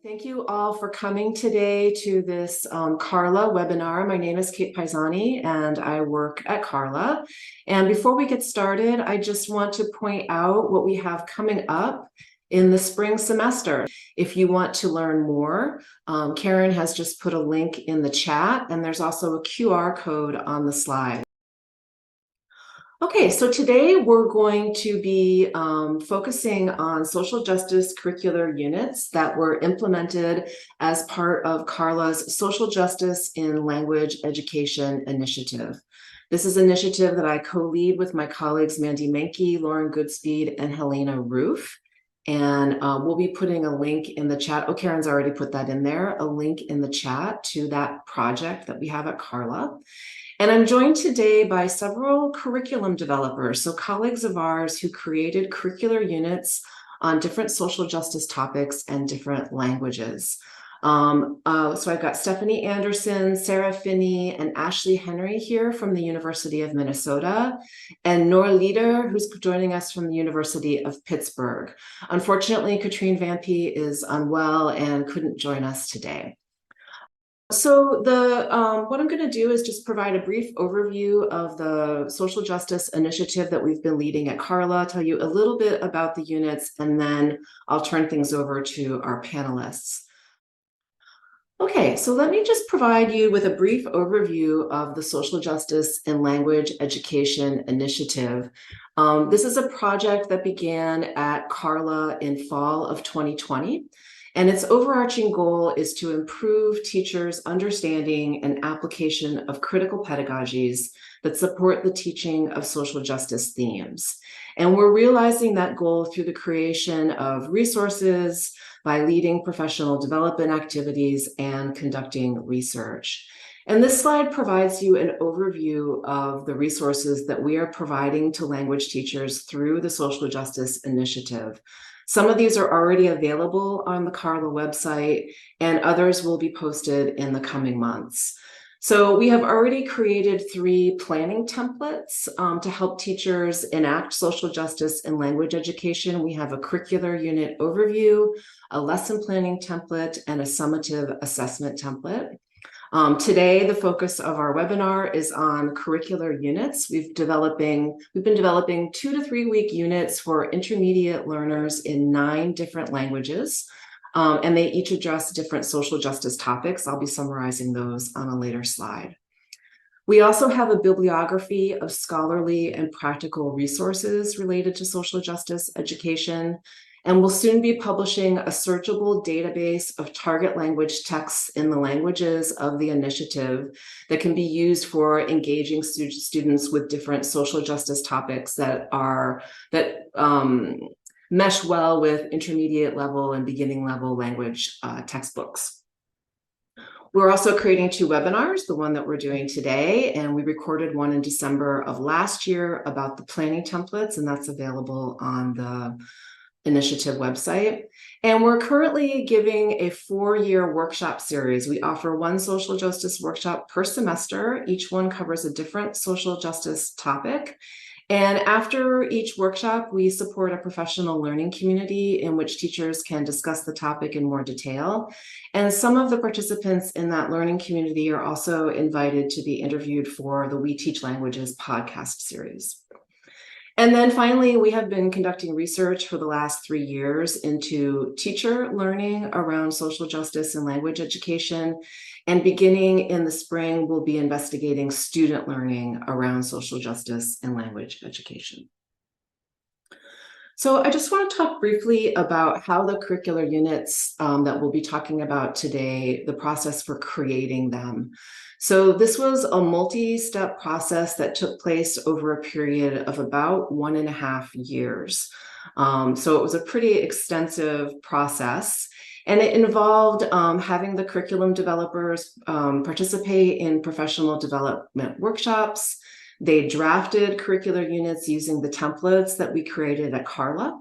Thank you all for coming today to this Carla webinar. My name is Kate Paisani and I work at Carla. And before we get started, I just want to point out what we have coming up in the spring semester. If you want to learn more, Karen has just put a link in the chat, and there's also a QR code on the slide. Okay, so today we're going to be focusing on social justice curricular units that were implemented as part of Carla's Social Justice in Language Education initiative. This is an initiative that I co-lead with my colleagues Mandy Menke, Lauren Goodspeed, and Helena Roof. And we'll be putting a link in the chat. Oh, Karen's already put that in there, a link in the chat to that project that we have at Carla. And I'm joined today by several curriculum developers, so colleagues of ours who created curricular units on different social justice topics and different languages. So I've got Stephanie Anderson, Sara Finney, and Ashlie Henery here from the University of Minnesota, and Noor Lieder, who's joining us from the University of Pittsburgh. Unfortunately, Katrine Vampy is unwell and couldn't join us today. So what I'm going to do is just provide a brief overview of the social justice initiative that we've been leading at Carla, tell you a little bit about the units, and then I'll turn things over to our panelists. Okay, so let me just provide you with a brief overview of the Social Justice in Language Education initiative. This is a project that began at Carla in fall of 2020. And its overarching goal is to improve teachers' understanding and application of critical pedagogies that support the teaching of social justice themes. And we're realizing that goal through the creation of resources, by leading professional development activities, and conducting research. And this slide provides you an overview of the resources that we are providing to language teachers through the Social Justice Initiative. Some of these are already available on the Carla website, and others will be posted in the coming months. So we have already created 3 planning templates to help teachers enact social justice in language education. We have a curricular unit overview, a lesson planning template, and a summative assessment template. Today, the focus of our webinar is on curricular units. We've been developing 2 to 3 week units for intermediate learners in 9 different languages, and they each address different social justice topics. I'll be summarizing those on a later slide. We also have a bibliography of scholarly and practical resources related to social justice education. And we'll soon be publishing a searchable database of target language texts in the languages of the initiative that can be used for engaging students with different social justice topics that mesh well with intermediate level and beginning level language textbooks. We're also creating 2 webinars, the one that we're doing today, and we recorded one in December of last year about the planning templates, and that's available on the initiative website. And we're currently giving a 4-year workshop series. We offer 1 social justice workshop per semester. Each one covers a different social justice topic. And after each workshop, we support a professional learning community in which teachers can discuss the topic in more detail. And some of the participants in that learning community are also invited to be interviewed for the We Teach Languages podcast series. And then finally, we have been conducting research for the last 3 years into teacher learning around social justice and language education. And beginning in the spring, we'll be investigating student learning around social justice and language education. So I just want to talk briefly about how the curricular units that we'll be talking about today, the process for creating them. So this was a multi-step process that took place over a period of about 1.5 years. So it was a pretty extensive process, and it involved having the curriculum developers participate in professional development workshops. They drafted curricular units using the templates that we created at Carla.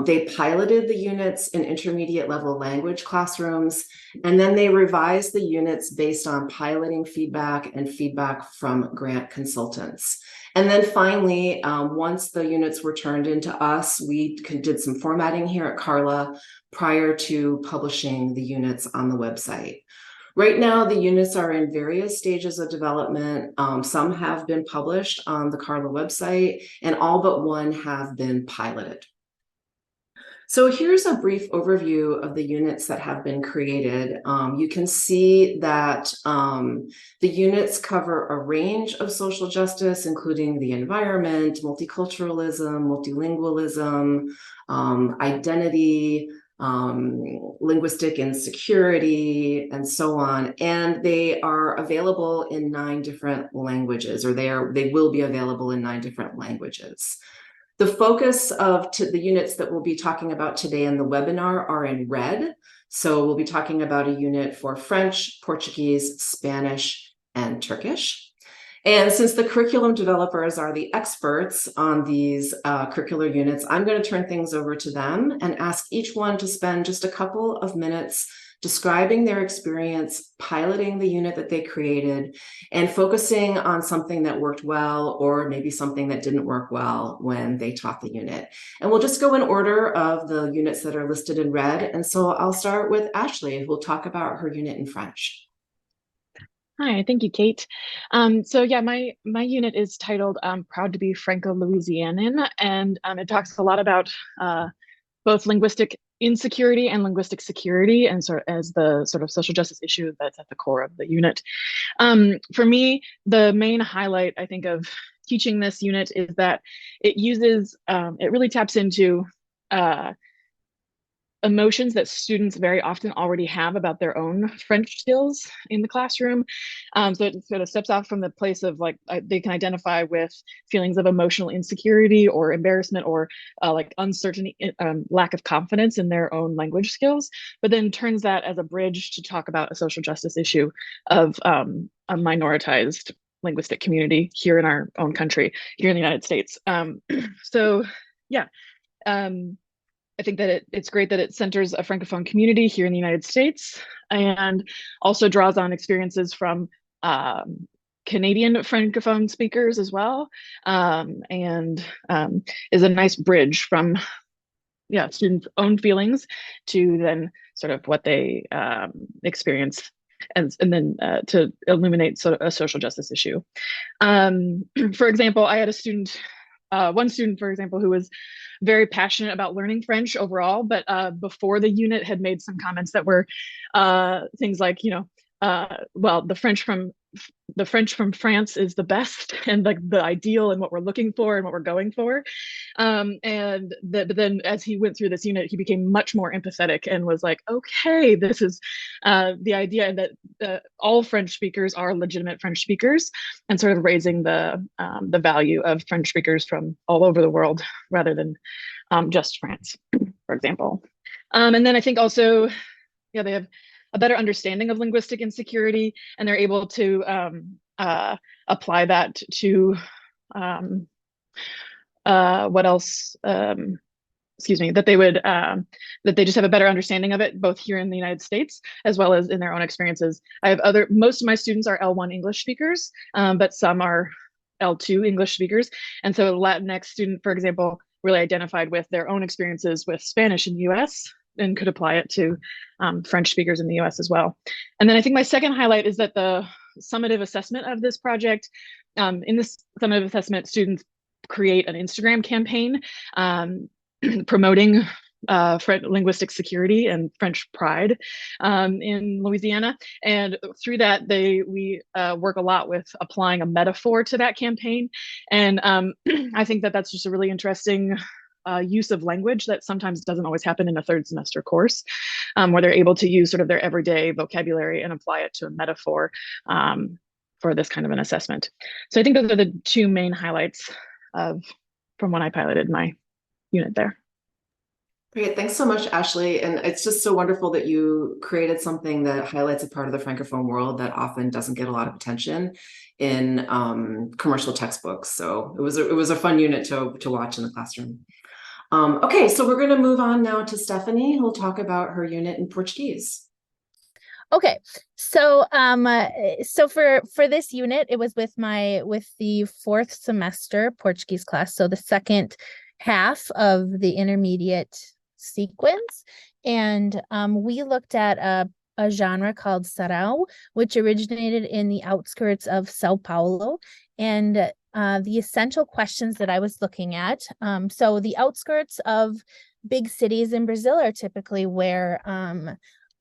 They piloted the units in intermediate level language classrooms, and then they revised the units based on piloting feedback and feedback from grant consultants. And then finally, once the units were turned into us, we did some formatting here at Carla prior to publishing the units on the website. Right now, the units are in various stages of development. Some have been published on the Carla website, and all but one have been piloted. So here's a brief overview of the units that have been created. You can see that the units cover a range of social justice, including the environment, multiculturalism, multilingualism, identity, linguistic insecurity, and so on. And they are available in 9 different languages, or they will be available in 9 different languages. The focus of the units that we'll be talking about today in the webinar are in red. So we'll be talking about a unit for French, Portuguese, Spanish, and Turkish. And since the curriculum developers are the experts on these curricular units, I'm going to turn things over to them and ask each one to spend just a couple of minutes describing their experience piloting the unit that they created and focusing on something that worked well or maybe something that didn't work well when they taught the unit. And we'll just go in order of the units that are listed in red. And so I'll start with Ashlie, who will talk about her unit in French. Hi, thank you, Kate. So yeah, my unit is titled Proud to be Franco-Louisianan, and it talks a lot about both linguistic insecurity and linguistic security, and sort of as the sort of social justice issue that's at the core of the unit. For me, the main highlight, I think, of teaching this unit is that it uses, it really taps into emotions that students very often already have about their own French skills in the classroom. So it sort of steps off from the place of like they can identify with feelings of emotional insecurity or embarrassment or like uncertainty, lack of confidence in their own language skills, but then turns that as a bridge to talk about a social justice issue of a minoritized linguistic community here in our own country, here in the United States. So yeah. I think that it's great that it centers a Francophone community here in the United States and also draws on experiences from Canadian Francophone speakers as well, and is a nice bridge from students' own feelings to then sort of what they experience and then to illuminate sort of a social justice issue. For example, I had a student, one student, for example, who was very passionate about learning French overall, but before the unit had made some comments that were things like, well, the French from France is the best and like the ideal and what we're looking for and what we're going for. But then as he went through this unit, he became much more empathetic and was like, okay, this is the idea that all French speakers are legitimate French speakers, and sort of raising the value of French speakers from all over the world rather than just France, for example. And then I think also, they have a better understanding of linguistic insecurity, and they're able to apply that to what else? Excuse me, that they would that they just have a better understanding of it, both here in the United States as well as in their own experiences. I have most of my students are L1 English speakers, but some are L2 English speakers, and so a Latinx student, for example, really identified with their own experiences with Spanish in the U.S. and could apply it to French speakers in the US as well. And then I think my second highlight is that the summative assessment of this project, in this summative assessment, students create an Instagram campaign promoting linguistic security and French pride in Louisiana. And through that, we work a lot with applying a metaphor to that campaign. And I think that that's just a really interesting use of language that sometimes doesn't always happen in a third semester course, where they're able to use sort of their everyday vocabulary and apply it to a metaphor for this kind of an assessment. So I think those are the two main highlights from when I piloted my unit there. Great, thanks so much, Ashlie. And it's just so wonderful that you created something that highlights a part of the Francophone world that often doesn't get a lot of attention in commercial textbooks. So it was a fun unit to watch in the classroom. Okay, so we're going to move on now to Stephanie, who'll talk about her unit in Portuguese. Okay, so for this unit, it was with the fourth semester Portuguese class, so the second half of the intermediate sequence, and we looked at a genre called sarau, which originated in the outskirts of Sao Paulo, and the essential questions that I was looking at. So the outskirts of big cities in Brazil are typically where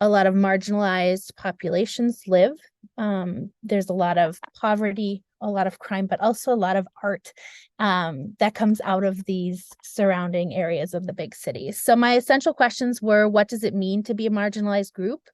a lot of marginalized populations live. There's a lot of poverty, a lot of crime, but also a lot of art that comes out of these surrounding areas of the big cities. So my essential questions were, what does it mean to be a marginalized group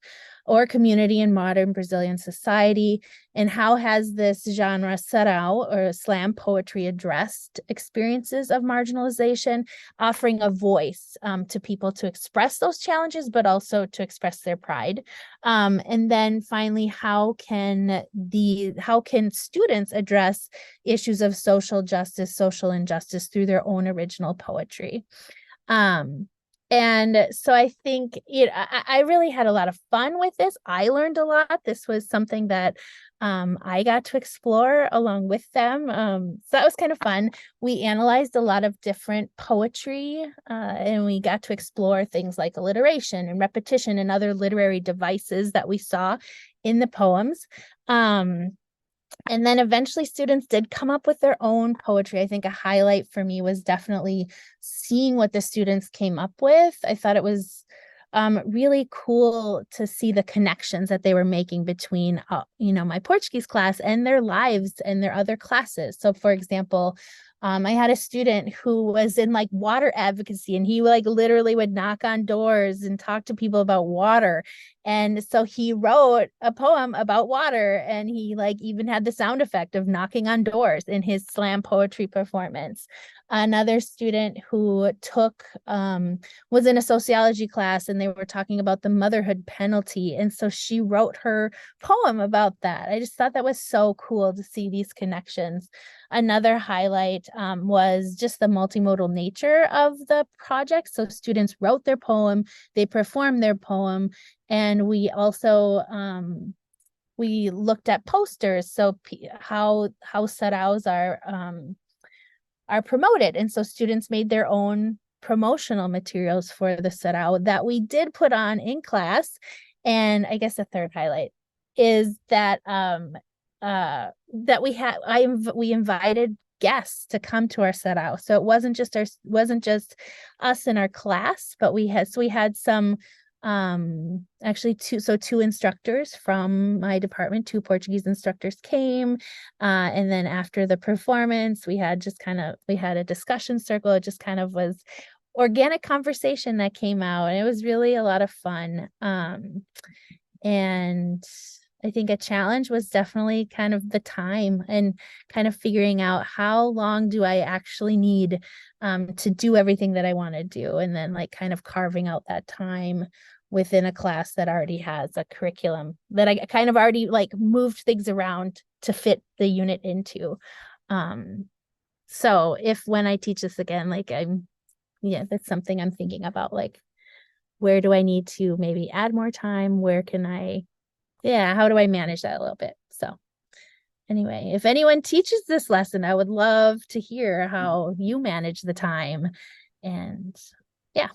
or community in modern Brazilian society? And how has this genre sarau or slam poetry addressed experiences of marginalization, offering a voice to people to express those challenges, but also to express their pride? And then finally, how can students address issues of social justice, social injustice through their own original poetry? And so I think I really had a lot of fun with this. I learned a lot. This was something that I got to explore along with them. So that was kind of fun. We analyzed a lot of different poetry, and we got to explore things like alliteration and repetition and other literary devices that we saw in the poems. And then eventually students did come up with their own poetry. I think a highlight for me was definitely seeing what the students came up with. I thought it was really cool to see the connections that they were making between, my Portuguese class and their lives and their other classes. So for example, I had a student who was in like water advocacy, and he like literally would knock on doors and talk to people about water. And so he wrote a poem about water, and he like even had the sound effect of knocking on doors in his slam poetry performance. Another student who was in a sociology class, and they were talking about the motherhood penalty. And so she wrote her poem about that. I just thought that was so cool to see these connections. Another highlight was just the multimodal nature of the project. So students wrote their poem, they performed their poem, and we also we looked at posters. So how saraus are promoted, and so students made their own promotional materials for the sarau that we did put on in class. And I guess the third highlight is that that we invited guests to come to our sarau. So it wasn't just us in our class, but we had some actually two instructors from my department, two Portuguese instructors came, and then after the performance we had a discussion circle. It just kind of was organic conversation that came out, and it was really a lot of fun. And I think a challenge was definitely kind of the time and kind of figuring out how long do I actually need to do everything that I want to do, and then like kind of carving out that time within a class that already has a curriculum that I kind of already like moved things around to fit the unit into. So when I teach this again, like that's something I'm thinking about, like where do I need to maybe add more time? How do I manage that a little bit? So anyway, if anyone teaches this lesson, I would love to hear how you manage the time. And yeah.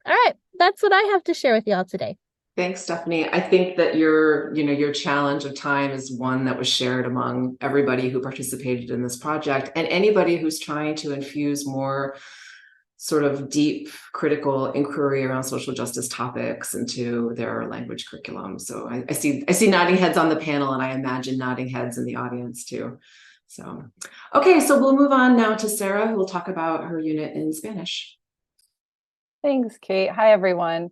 All right. That's what I have to share with y'all today. Thanks, Stephanie. I think that your challenge of time is one that was shared among everybody who participated in this project, and anybody who's trying to infuse more sort of deep critical inquiry around social justice topics into their language curriculum. So I see nodding heads on the panel, and I imagine nodding heads in the audience too. So, okay, so we'll move on now to Sara, who will talk about her unit in Spanish. Thanks, Kate. Hi, everyone.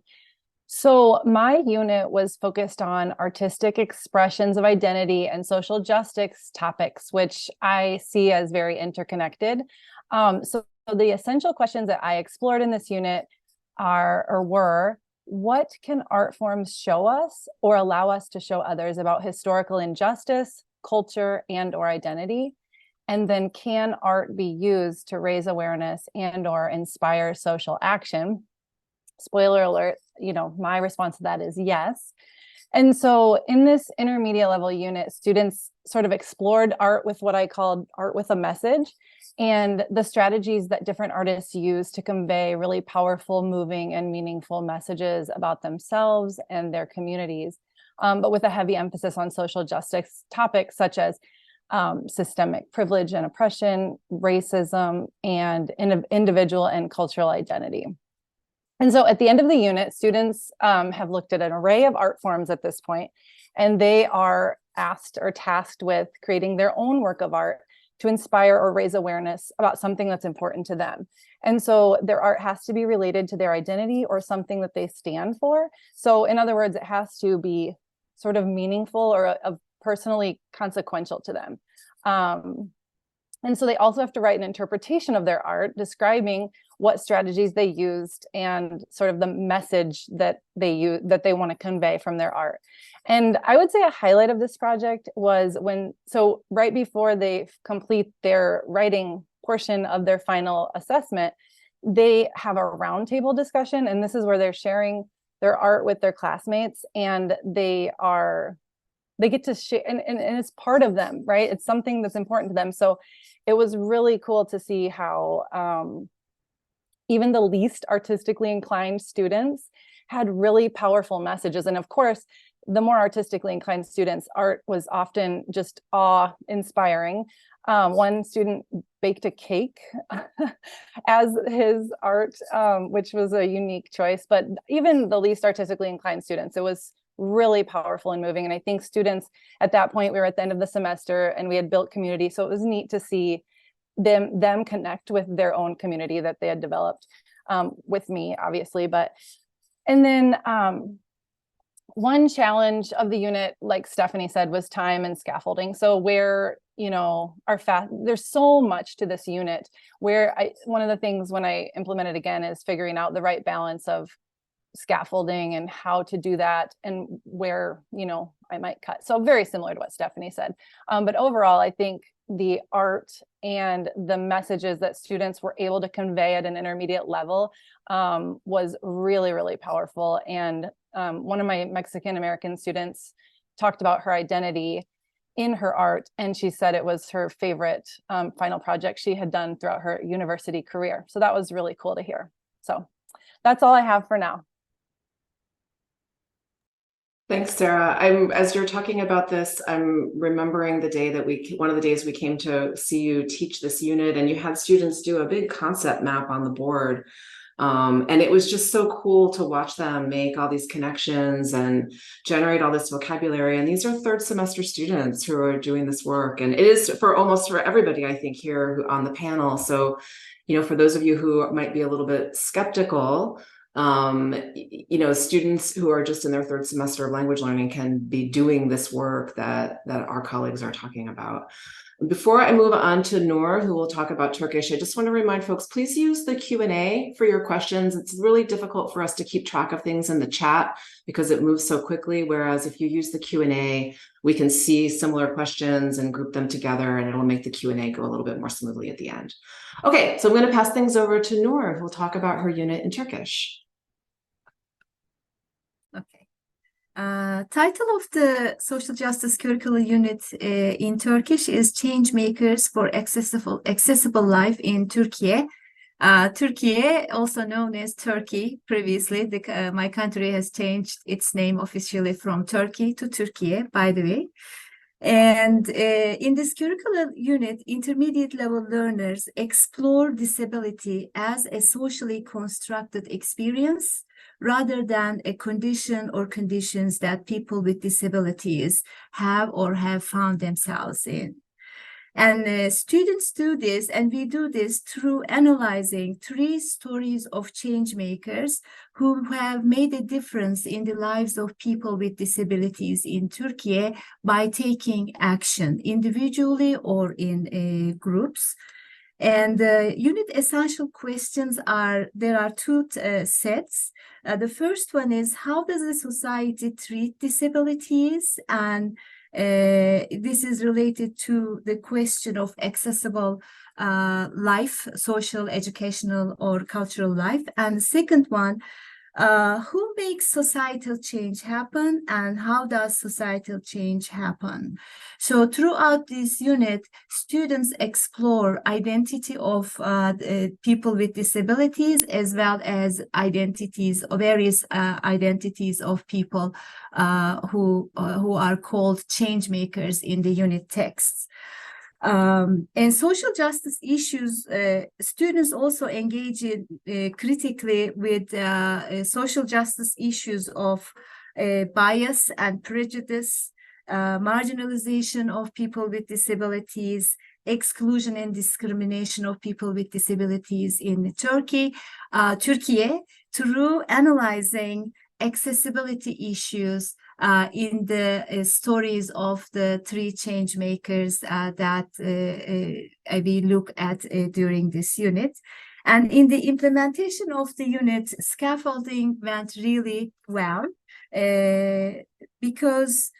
So my unit was focused on artistic expressions of identity and social justice topics, which I see as very interconnected. So the essential questions that I explored in this unit were, what can art forms show us or allow us to show others about historical injustice, culture, and/or identity? And then, can art be used to raise awareness and/or inspire social action? Spoiler alert, my response to that is yes. And so in this intermediate level unit, students sort of explored art with what I called art with a message, and the strategies that different artists use to convey really powerful, moving, and meaningful messages about themselves and their communities, but with a heavy emphasis on social justice topics such as systemic privilege and oppression, racism, and individual and cultural identity. And so at the end of the unit, students have looked at an array of art forms at this point, and they are asked or tasked with creating their own work of art to inspire or raise awareness about something that's important to them. And so their art has to be related to their identity or something that they stand for. So in other words, it has to be sort of meaningful or personally consequential to them. And so they also have to write an interpretation of their art describing what strategies they used and sort of the message that they want to convey from their art. And I would say a highlight of this project was right before they complete their writing portion of their final assessment, they have a roundtable discussion, and this is where they're sharing their art with their classmates, and they get to share, and it's part of them, right? It's something that's important to them. So it was really cool to see how even the least artistically inclined students had really powerful messages. And of course, the more artistically inclined students, art was often just awe-inspiring. One student baked a cake as his art, which was a unique choice. But even the least artistically inclined students, it was really powerful and moving. And I think students at that point, we were at the end of the semester and we had built community. So it was neat to see them connect with their own community that they had developed with me, obviously. And then one challenge of the unit, like Stephanie said, was time and scaffolding. So where, there's so much to this unit where one of the things when I implement it again is figuring out the right balance of scaffolding and how to do that and where, I might cut. So very similar to what Stephanie said. But overall, I think the art and the messages that students were able to convey at an intermediate level was really, really powerful. And one of my Mexican American students talked about her identity in her art, and she said it was her favorite final project she had done throughout her university career. So that was really cool to hear. So that's all I have for now. Thanks, Sarah. As you're talking about this, I'm remembering the day that one of the days we came to see you teach this unit, and you had students do a big concept map on the board. And it was just so cool to watch them make all these connections and generate all this vocabulary. And these are third semester students who are doing this work. And it is almost for everybody, I think, here on the panel. So, for those of you who might be a little bit skeptical, students who are just in their third semester of language learning can be doing this work that our colleagues are talking about. Before I move on to Noor, who will talk about Turkish, I just want to remind folks, please use the Q&A for your questions. It's really difficult for us to keep track of things in the chat because it moves so quickly. Whereas if you use the Q&A, we can see similar questions and group them together, and it'll make the Q&A go a little bit more smoothly at the end. Okay, so I'm going to pass things over to Noor, who will talk about her unit in Turkish. Okay. Title of the Social Justice Curricular Unit in Turkish is Change Makers for Accessible Life in Turkey. Turkey, also known as Turkey previously, my country has changed its name officially from Turkey to Turkey, by the way. And in this curricular unit, intermediate level learners explore disability as a socially constructed experience rather than a condition or conditions that people with disabilities have or have found themselves in. And students do this, and we do this through analyzing 3 stories of change makers who have made a difference in the lives of people with disabilities in Turkey by taking action individually or in groups. And unit essential questions there are 2 sets. The first one is, how does the society treat disabilities? And this is related to the question of accessible life, social, educational, or cultural life. And the second one, Who makes societal change happen, and how does societal change happen? So throughout this unit, students explore identity of people with disabilities, as well as identities, various identities of people who are called change makers in the unit texts. And social justice issues, students also engage in, critically with social justice issues of bias and prejudice, marginalization of people with disabilities, exclusion and discrimination of people with disabilities in Turkey, through analyzing accessibility issues in the stories of the three change makers that we look at during this unit. And in the implementation of the unit, scaffolding went really well because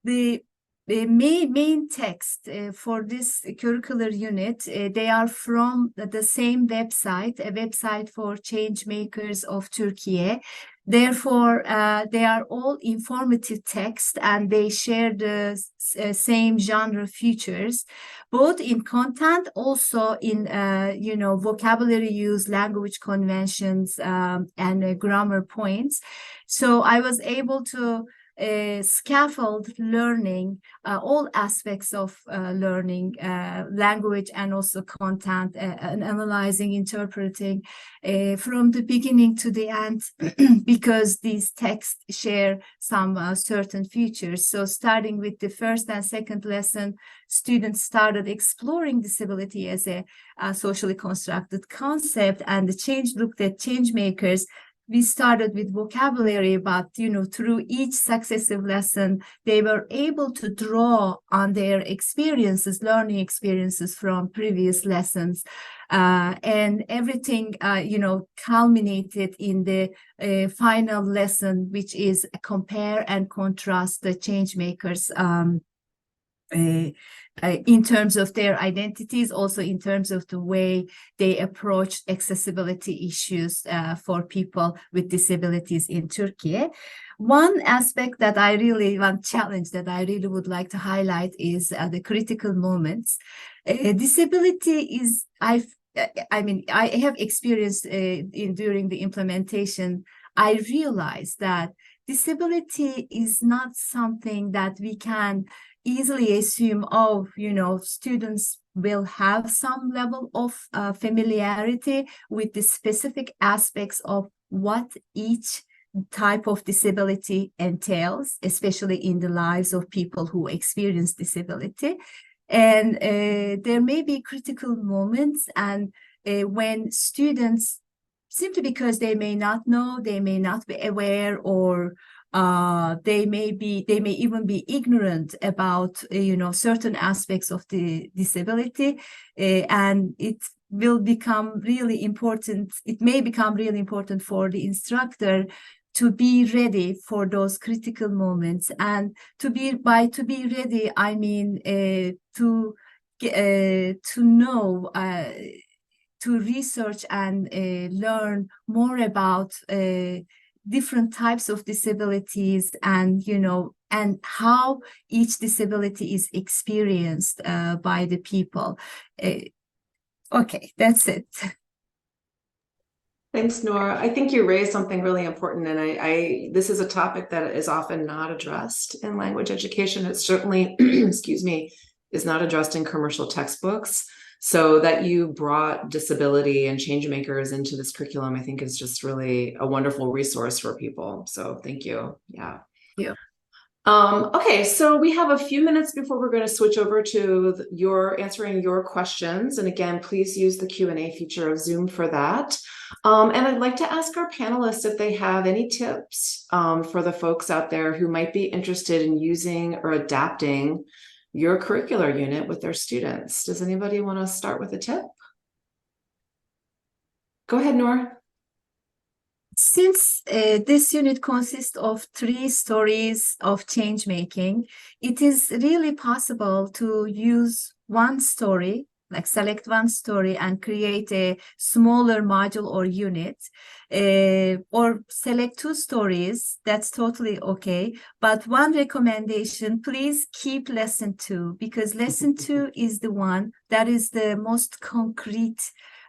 the main text for this curricular unit, they are from the same website, a website for change makers of Turkey. Therefore, they are all informative text, and they share the same genre features, both in content, also in vocabulary use, language conventions, and grammar points. So I was able to scaffold learning, all aspects of learning, language and also content, and analyzing, interpreting from the beginning to the end, because these texts share some certain features. So starting with the first and second lesson, students started exploring disability as a socially constructed concept, and the change looked at change makers. We started with vocabulary, but through each successive lesson, they were able to draw on their experiences, learning experiences from previous lessons, and everything culminated in the final lesson, which is compare and contrast the change makers in terms of their identities, also in terms of the way they approach accessibility issues for people with disabilities in Turkey. One aspect that one challenge that I really would like to highlight is the critical moments. Disability is, I have experienced during the implementation, I realized that disability is not something that we can easily assume, students will have some level of familiarity with the specific aspects of what each type of disability entails, especially in the lives of people who experience disability. And there may be critical moments, and when students, simply because they may not know, they may not be aware, or they may even be ignorant about certain aspects of the disability, and it will become really important. It may become really important for the instructor to be ready for those critical moments. And to be ready, I mean to know, to research and learn more about different types of disabilities, and and how each disability is experienced by the people. Okay, that's it. Thanks, Nora. I think you raised something really important, and this is a topic that is often not addressed in language education. It certainly, excuse me, is not addressed in commercial textbooks. So that you brought disability and change makers into this curriculum, I think, is just really a wonderful resource for people. So thank you. Yeah. Yeah. Okay, so we have a few minutes before we're going to switch over to answering your questions. And again, please use the Q&A feature of Zoom for that. And I'd like to ask our panelists if they have any tips for the folks out there who might be interested in using or adapting your curricular unit with their students. Does anybody want to start with a tip? Go ahead, Nora. Since this unit consists of 3 stories of change making, it is really possible to use one story like select one story and create a smaller module or unit, or select two stories, that's totally okay. But one recommendation, please keep lesson 2, because lesson 2 is the one that is the most concrete,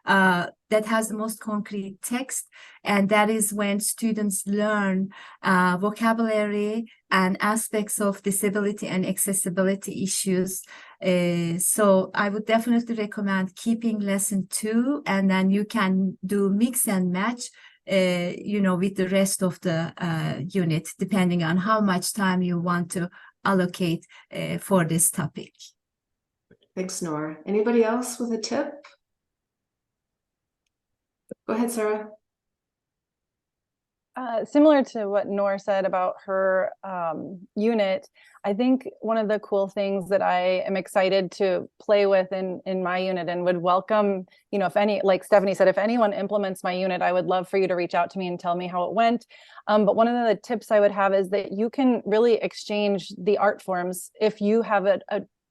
that has the most concrete text, and that is when students learn vocabulary and aspects of disability and accessibility issues. So I would definitely recommend keeping lesson 2, and then you can do mix and match, with the rest of the unit, depending on how much time you want to allocate for this topic. Thanks, Noor. Anybody else with a tip? Go ahead, Sara. Similar to what Noor said about her unit, I think one of the cool things that I am excited to play with in my unit and would welcome, if any, like Stephanie said, if anyone implements my unit, I would love for you to reach out to me and tell me how it went. But one of the tips I would have is that you can really exchange the art forms. If you have a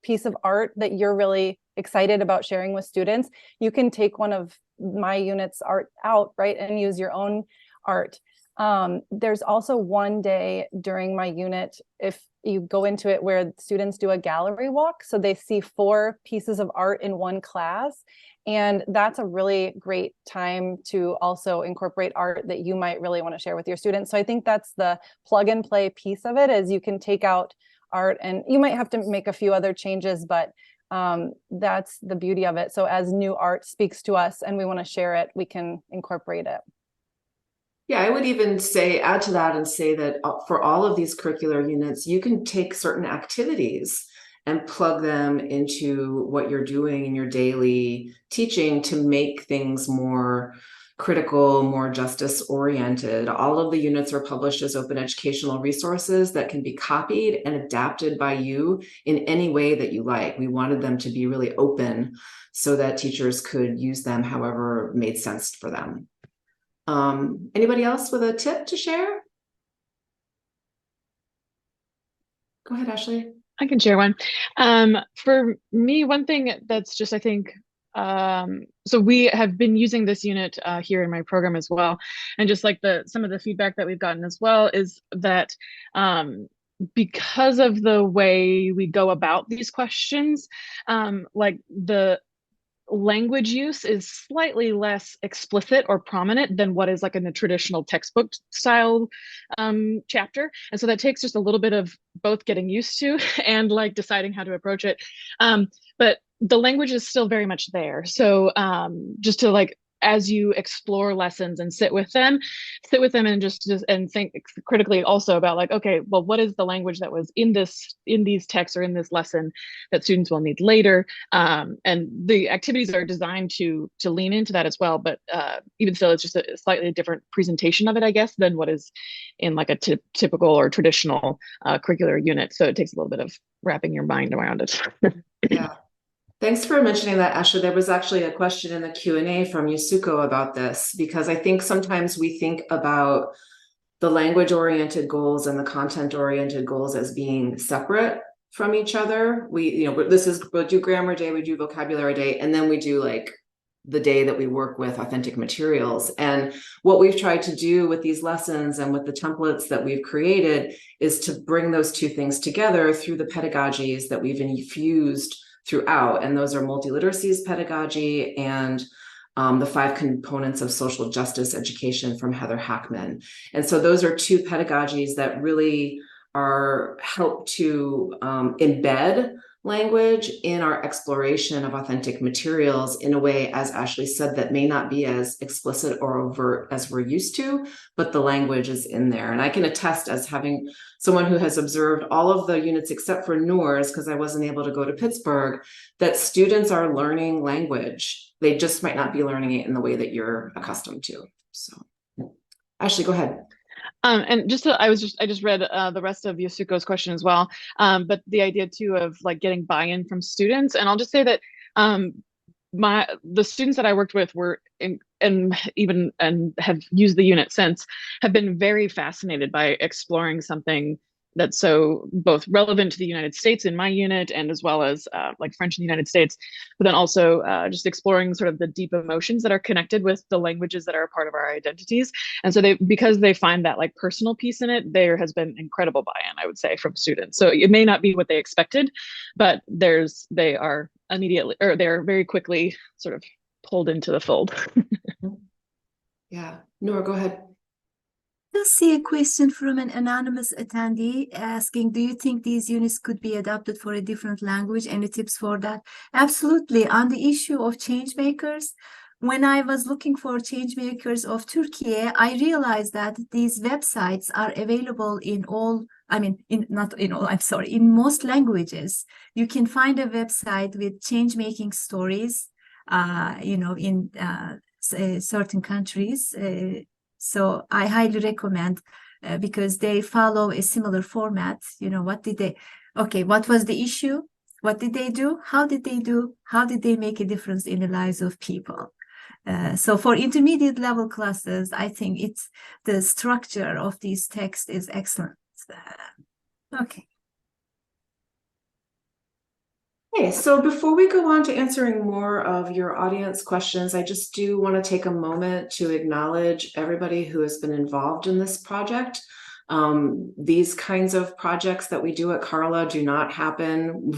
piece of art that you're really excited about sharing with students, you can take one of my unit's art out, right, and use your own art. There's also one day during my unit, if you go into it, where students do a gallery walk. So they see 4 pieces of art in one class. And that's a really great time to also incorporate art that you might really want to share with your students. So I think that's the plug and play piece of it, is you can take out art and you might have to make a few other changes, but that's the beauty of it. So as new art speaks to us and we want to share it, we can incorporate it. Yeah, I would even add to that and say that for all of these curricular units, you can take certain activities and plug them into what you're doing in your daily teaching to make things more critical, more justice oriented. All of the units are published as open educational resources that can be copied and adapted by you in any way that you like. We wanted them to be really open so that teachers could use them however made sense for them. Anybody else with a tip to share? Go ahead, Ashlie. I can share one. For me, one thing that's just, I think, so we have been using this unit here in my program as well. And just like some of the feedback that we've gotten as well is that because of the way we go about these questions, like the language use is slightly less explicit or prominent than what is like in a traditional textbook style chapter. And so that takes just a little bit of both getting used to and like deciding how to approach it. But the language is still very much there. So just to like, as you explore lessons and sit with them and just and think critically also about like, okay, well, what is the language that was in these texts or in this lesson that students will need later? And the activities are designed to lean into that as well. But even still, it's just a slightly different presentation of it, I guess, than what is in like a typical or traditional curricular unit. So it takes a little bit of wrapping your mind around it. Yeah. Thanks for mentioning that, Ashley. There was actually a question in the Q&A from Yusuko about this, because I think sometimes we think about the language-oriented goals and the content-oriented goals as being separate from each other. We'll do grammar day, we do vocabulary day, and then we do like the day that we work with authentic materials. And what we've tried to do with these lessons and with the templates that we've created is to bring those two things together through the pedagogies that we've infused throughout, and those are multiliteracies pedagogy and the 5 components of social justice education from Heather Hackman. And so those are 2 pedagogies that really help to embed language in our exploration of authentic materials in a way, as Ashlie said, that may not be as explicit or overt as we're used to, but the language is in there. And I can attest, as having someone who has observed all of the units except for Noor's, because I wasn't able to go to Pittsburgh, that students are learning language. They just might not be learning it in the way that you're accustomed to. So, Ashlie, go ahead. And I just read the rest of Yusuko's question as well. But the idea too of like getting buy-in from students, and I'll just say that the students that I worked with were and have used the unit since, have been very fascinated by exploring something that's so both relevant to the United States in my unit, and as well as like French in the United States, but then also just exploring sort of the deep emotions that are connected with the languages that are a part of our identities. And so because they find that like personal piece in it, there has been incredible buy-in, I would say, from students. So it may not be what they expected, but they are immediately, or they're very quickly sort of pulled into the fold. Yeah, Noor, go ahead. I see a question from an anonymous attendee asking, do you think these units could be adapted for a different language? Any tips for that? Absolutely. On the issue of change makers, when I was looking for change makers of Turkey, I realized that these websites are available in all, not in all, I'm sorry, in most languages. You can find a website with change making stories, in certain countries. So I highly recommend because they follow a similar format. What was the issue? What did they do? How did they do? How did they make a difference in the lives of people? So for intermediate level classes, I think the structure of these texts is excellent. Okay. Okay, so before we go on to answering more of your audience questions, I just do want to take a moment to acknowledge everybody who has been involved in this project. These kinds of projects that we do at Carla do not happen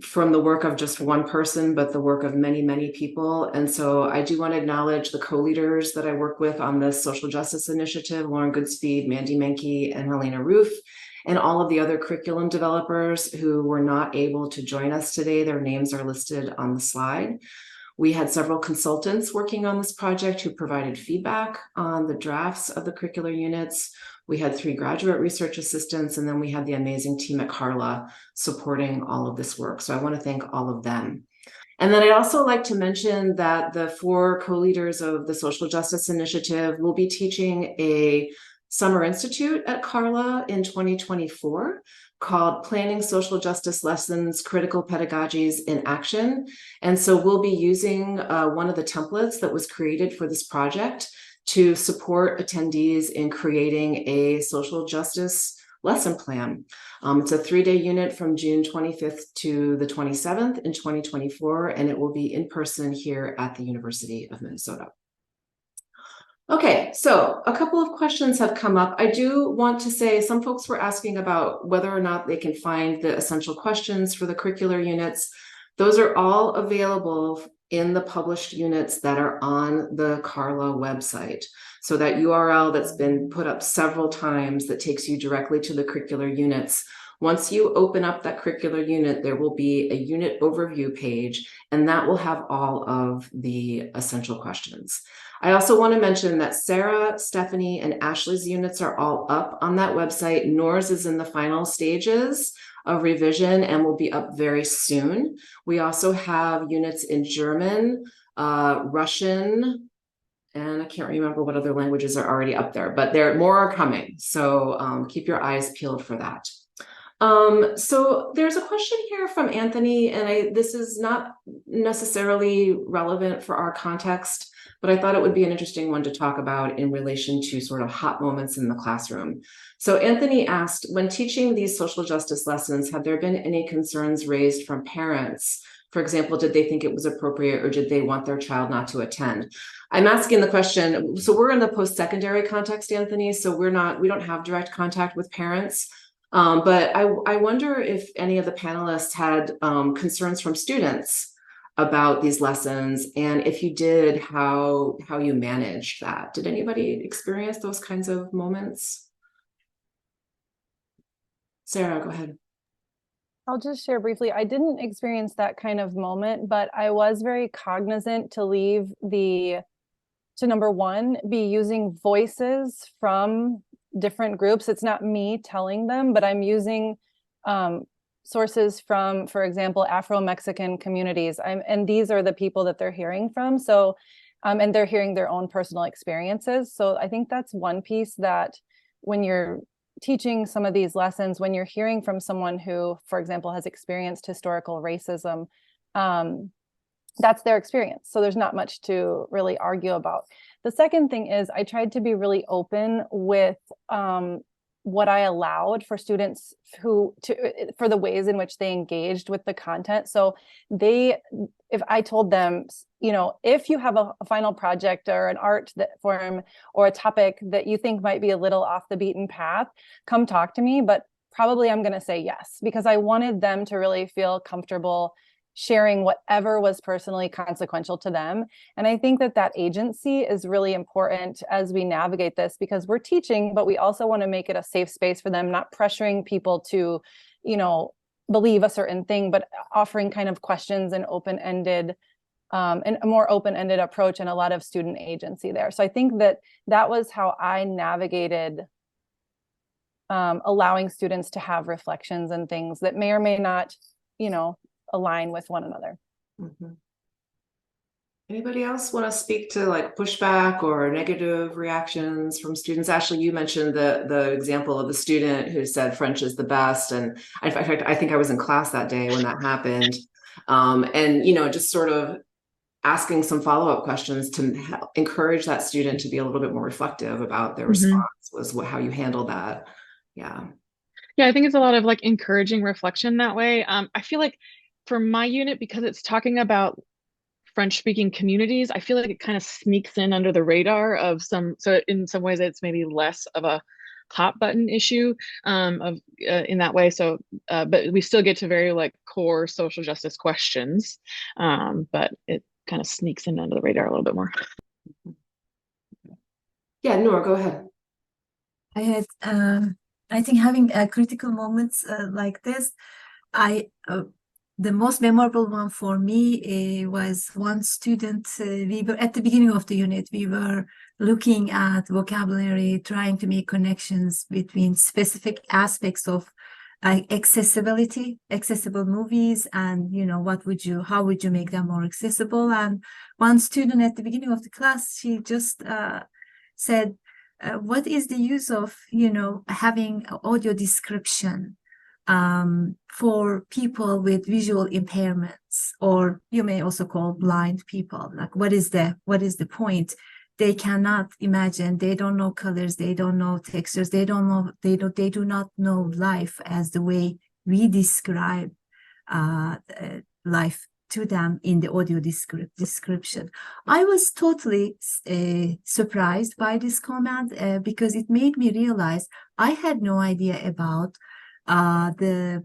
from the work of just one person, but the work of many, many people. And so I do want to acknowledge the co-leaders that I work with on this social justice initiative, Lauren Goodspeed, Mandy Menke, and Helena Roof, and all of the other curriculum developers who were not able to join us today. Their names are listed on the slide. We had several consultants working on this project who provided feedback on the drafts of the curricular units. We had 3 graduate research assistants, and then we had the amazing team at Carla supporting all of this work. So I want to thank all of them. And then I'd also like to mention that the 4 co-leaders of the Social Justice Initiative will be teaching a Summer Institute at Carla in 2024 called Planning Social Justice Lessons, Critical Pedagogies in Action. And so we'll be using one of the templates that was created for this project to support attendees in creating a social justice lesson plan. It's a 3-day unit from June 25th to the 27th in 2024, and it will be in person here at the University of Minnesota. Okay, so a couple of questions have come up. I do want to say some folks were asking about whether or not they can find the essential questions for the curricular units. Those are all available in the published units that are on the Carla website. So that URL that's been put up several times that takes you directly to the curricular units. Once you open up that curricular unit, there will be a unit overview page, and that will have all of the essential questions. I also want to mention that Sara, Stephanie, and Ashley's units are all up on that website. Noor's is in the final stages of revision and will be up very soon. We also have units in German, Russian, and I can't remember what other languages are already up there, but more are coming. So keep your eyes peeled for that. So there's a question here from Anthony, and this is not necessarily relevant for our context, but I thought it would be an interesting one to talk about in relation to sort of hot moments in the classroom. So Anthony asked, when teaching these social justice lessons, have there been any concerns raised from parents? For example, did they think it was appropriate, or did they want their child not to attend? I'm asking the question, so we're in the post-secondary context, Anthony, so we don't have direct contact with parents. But I wonder if any of the panelists had concerns from students about these lessons, and if you did, how you managed that. Did anybody experience those kinds of moments? Sara, go ahead. I'll just share briefly. I didn't experience that kind of moment, but I was very cognizant to number one, be using voices from different groups. It's not me telling them, but I'm using sources from, for example, Afro-Mexican communities. And these are the people that they're hearing from. So, and they're hearing their own personal experiences. So I think that's one piece that when you're teaching some of these lessons, when you're hearing from someone who, for example, has experienced historical racism, that's their experience. So there's not much to really argue about. The second thing is I tried to be really open with what I allowed for students for the ways in which they engaged with the content. So if I told them, you know, if you have a final project or an art form or a topic that you think might be a little off the beaten path, come talk to me, but probably I'm going to say yes, because I wanted them to really feel comfortable sharing whatever was personally consequential to them. And I think that agency is really important as we navigate this, because we're teaching, but we also want to make it a safe space for them, not pressuring people to, you know, believe a certain thing, but offering kind of questions and open-ended, and a more open-ended approach and a lot of student agency there. So I think that was how I navigated allowing students to have reflections and things that may or may not, you know, align with one another. Mm-hmm. Anybody else want to speak to like pushback or negative reactions from students? Ashlie, you mentioned the example of the student who said French is the best. And in fact, I think I was in class that day when that happened. And, you know, just sort of asking some follow-up questions to encourage that student to be a little bit more reflective about their response was how you handled that. Yeah. Yeah, I think it's a lot of like encouraging reflection that way. I feel like for my unit, because it's talking about French-speaking communities, I feel like it kind of sneaks in under the radar of so in some ways it's maybe less of a hot button issue in that way. So, but we still get to very like core social justice questions, but it kind of sneaks in under the radar a little bit more. Yeah, Noor, go ahead. I think having critical moments like this, the most memorable one for me was one student. We were at the beginning of the unit. We were looking at vocabulary, trying to make connections between specific aspects of accessible movies, and you know, how would you make them more accessible? And one student at the beginning of the class, she just said, what is the use of, you know, having audio description for people with visual impairments, or you may also call blind people? Like, what is the point? They cannot imagine, they don't know colors, they don't know textures, they do not know life as the way we describe life to them in the audio description. I was totally surprised by this comment because it made me realize I had no idea about the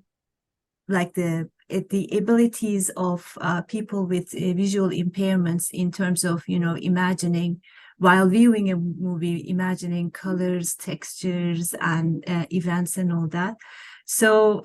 abilities of people with visual impairments in terms of, you know, imagining while viewing a movie, imagining colors, textures, and events and all that. So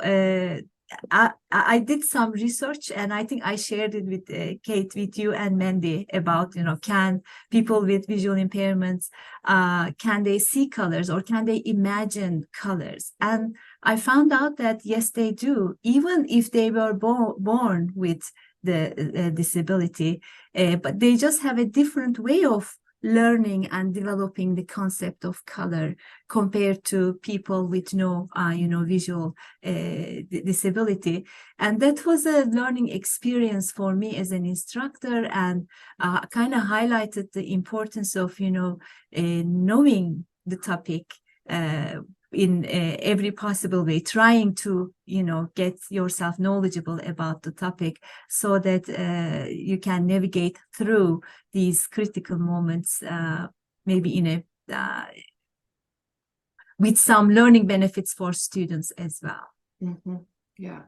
I did some research, and I think I shared it with Kate, with you and Mandy, about, you know, can people with visual impairments, can they see colors, or can they imagine colors? And I found out that yes, they do, even if they were born with the disability, but they just have a different way of learning and developing the concept of color compared to people with no visual disability. And that was a learning experience for me as an instructor, and kind of highlighted the importance of, you know, knowing the topic in every possible way, trying to, you know, get yourself knowledgeable about the topic so that you can navigate through these critical moments, maybe in a with some learning benefits for students as well. Mm-hmm. Yeah.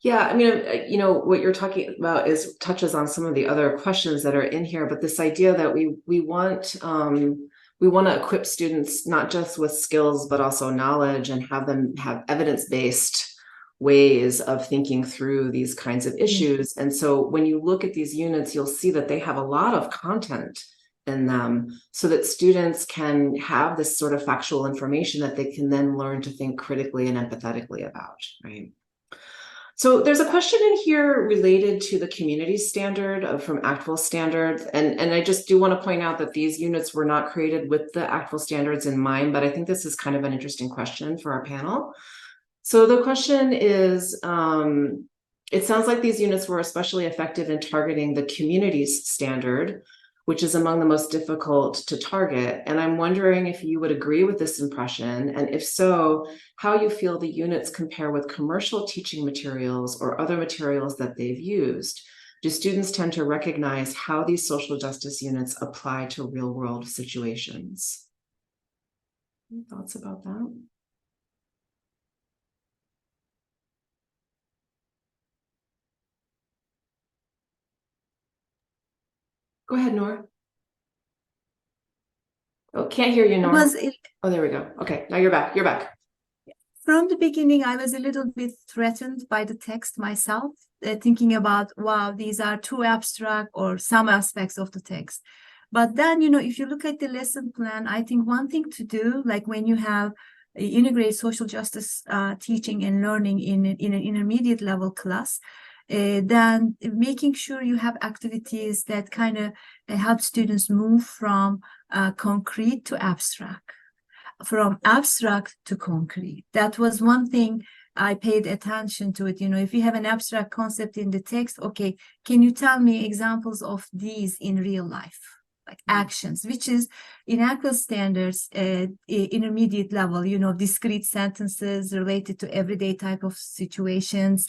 Yeah, I mean, you know, what you're talking about touches on some of the other questions that are in here, but this idea that we want to equip students not just with skills, but also knowledge, and have them have evidence-based ways of thinking through these kinds of issues. And so when you look at these units, you'll see that they have a lot of content in them, so that students can have this sort of factual information that they can then learn to think critically and empathetically about, right? So there's a question in here related to the community standard from Actful Standards. And I just do want to point out that these units were not created with the Actful Standards in mind, but I think this is kind of an interesting question for our panel. So the question is, it sounds like these units were especially effective in targeting the community's standard, which is among the most difficult to target. And I'm wondering if you would agree with this impression, and if so, how you feel the units compare with commercial teaching materials or other materials that they've used. Do students tend to recognize how these social justice units apply to real-world situations? Any thoughts about that? Go ahead, Nora. Oh, can't hear you, Nora. Oh, there we go. Okay, now you're back. You're back. From the beginning, I was a little bit threatened by the text myself, thinking about, wow, these are too abstract or some aspects of the text. But then, if you look at the lesson plan, I think one thing to do, like when you have integrate social justice teaching and learning in an intermediate level class, then making sure you have activities that kind of help students move from concrete to abstract, from abstract to concrete. That was one thing I paid attention to it. If you have an abstract concept in the text, okay, can you tell me examples of these in real life? Like actions, which is in ACL standards, intermediate level, discrete sentences related to everyday type of situations.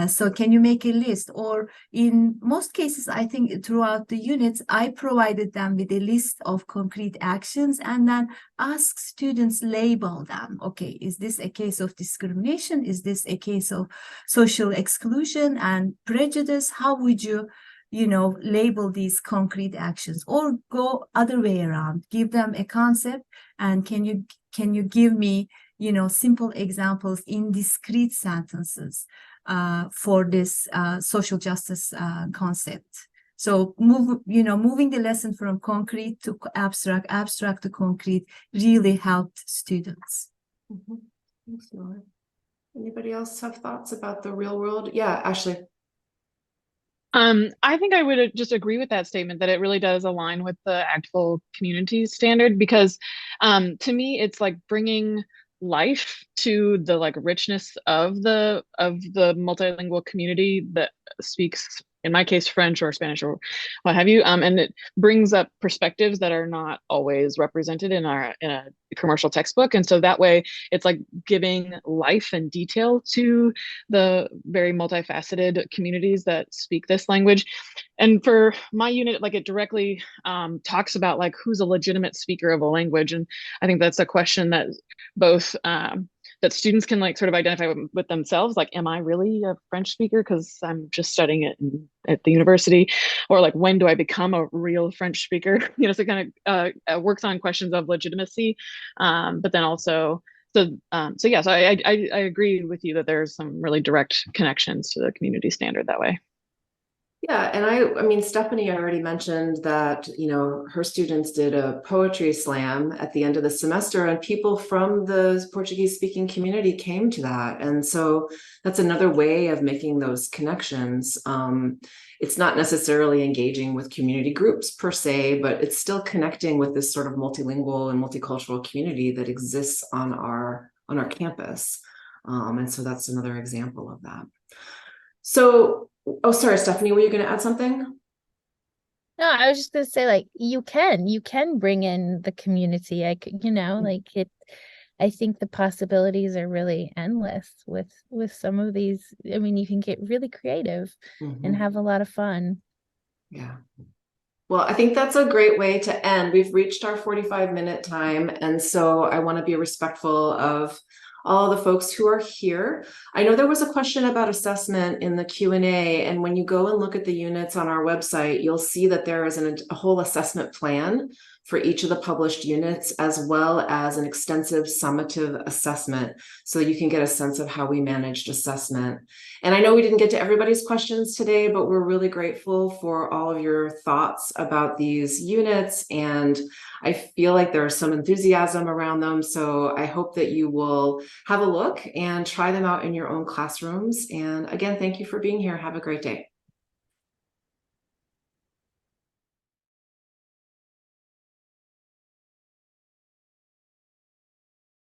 So can you make a list? Or in most cases, I think throughout the units, I provided them with a list of concrete actions and then ask students label them. Okay, is this a case of discrimination? Is this a case of social exclusion and prejudice? How would you label these concrete actions? Or go other way around, give them a concept, and can you give me simple examples in discrete sentences for this social justice concept. So moving the lesson from concrete to abstract, abstract to concrete really helped students. Mm-hmm. Thanks, Nora. Anybody else have thoughts about the real world? Yeah, Ashlie. I think I would just agree with that statement, that it really does align with the actual community standard, because to me, it's like bringing life to the like richness of the multilingual community that speaks, in my case, French or Spanish or what have you. And it brings up perspectives that are not always represented in a commercial textbook. And so that way it's like giving life and detail to the very multifaceted communities that speak this language. And for my unit, like it directly talks about like who's a legitimate speaker of a language. And I think that's a question that both that students can like sort of identify with themselves, like, am I really a French speaker because I'm just studying it at the university? Or like, when do I become a real French speaker? So it kind of works on questions of legitimacy, but then also, so yeah, so I agree with you that there's some really direct connections to the community standard that way. Yeah, and I mean, Stephanie already mentioned that, her students did a poetry slam at the end of the semester, and people from the Portuguese speaking community came to that. And so that's another way of making those connections. It's not necessarily engaging with community groups per se, but it's still connecting with this sort of multilingual and multicultural community that exists on our campus. And so that's another example of that. So, oh, sorry, Stephanie, were you going to add something? No, I was just going to say, like, you can bring in the community. like it, I think the possibilities are really endless with some of these. I mean, you can get really creative and have a lot of fun. Yeah. Well, I think that's a great way to end. We've reached our 45-minute time. And so I want to be respectful of all the folks who are here. I know there was a question about assessment in the Q&A, and when you go and look at the units on our website, you'll see that there is a whole assessment plan for each of the published units, as well as an extensive summative assessment, so you can get a sense of how we managed assessment. And I know we didn't get to everybody's questions today, but we're really grateful for all of your thoughts about these units, and I feel like there's some enthusiasm around them. So I hope that you will have a look and try them out in your own classrooms. And again, thank you for being here. Have a great day.